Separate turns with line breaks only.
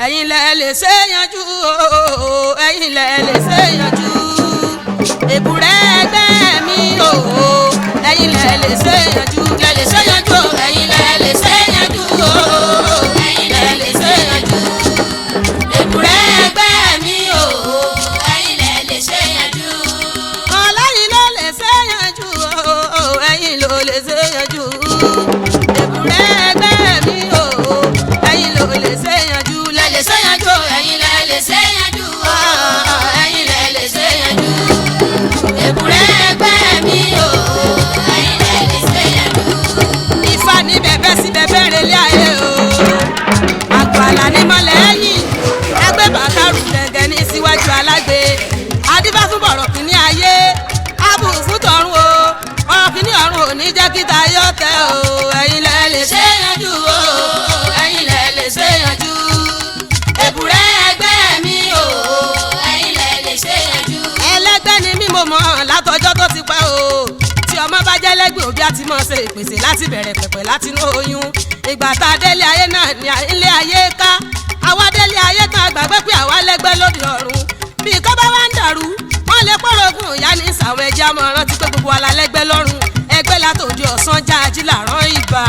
ẹ̀yin lẹ lè ṣe yanjú o ẹ̀yin lẹ lè ṣe yanjú èbúrẹ́ ẹgbẹ́ mi o ẹ̀yin lẹ lè ṣe yanjú lẹ lè ṣe yanjú o ẹ̀yin lẹ lè ṣe yanjú o ẹ̀yin lẹ lè ṣe yanjú èbúrẹ́ ẹgbẹ́ mi o ẹ̀yin lẹ lè ṣe yanjú. ọlọ́yin ló lè ṣe yanjú o ẹ̀yin ló lè ṣe yanjú èbúrẹ́ ẹgbẹ́ mi o ẹ̀yin ló lè ṣe yanjú lẹ lè ṣe yanjú ẹ̀yin lẹ lè ṣe yanjú ẹ̀yin lẹ lè ṣe yanjú èbúrẹ́ ẹgbẹ́ mi o ẹ̀yin lẹ lè ṣe yanjú. Ifá ní bẹ̀bẹ̀ sí bẹ̀bẹ̀ relé ayé o àgbàlá ní mọ́lẹ̀ ẹ̀yìn ẹgbẹ́ bàtàrù gẹ̀gẹ̀ ní síwájú alágbe adífá fún bọ̀rọ̀ kìíní ayé ábù fún tọ̀run o ọ̀rọ̀ kìíní ọ̀run ò ní jẹ́ kíta yọ̀ tẹ́ o ẹ̀yin lẹ lè ṣe yanjú o ẹ̀yin lẹ lè ṣe yanjú èbúrẹ́ ẹgbẹ́ mi o ẹ̀yin lẹ lè ṣe yanjú. ẹlẹ́gbẹ́ ni mí mo mọ̀ látọjọ́ tó ti pẹ́ o tí ọmọ bá jẹ́ lẹ́gbẹ̀ẹ́ òbí àti mọ̀ ṣe ìpèsè láti bẹ̀rẹ̀ pẹ̀pẹ̀ láti inú oyún ìgbà tá a délé ayé náà ní ilé ayé ká àwa délé ayé tán àgbàgbé pé àwa lẹ́gbẹ́ lóde ọ̀run bí kọ́ bá wá ń dàrú wọ́n lè pọ́rọ̀gùn ìyá ní ìsàwọn ẹ̀jẹ̀ àmọ́ rántí pé gbogbo wa la lẹ́gbẹ́ lọ́rùn ẹgbẹ́ látòdì ọ̀sán jáàjì làrán ìbà.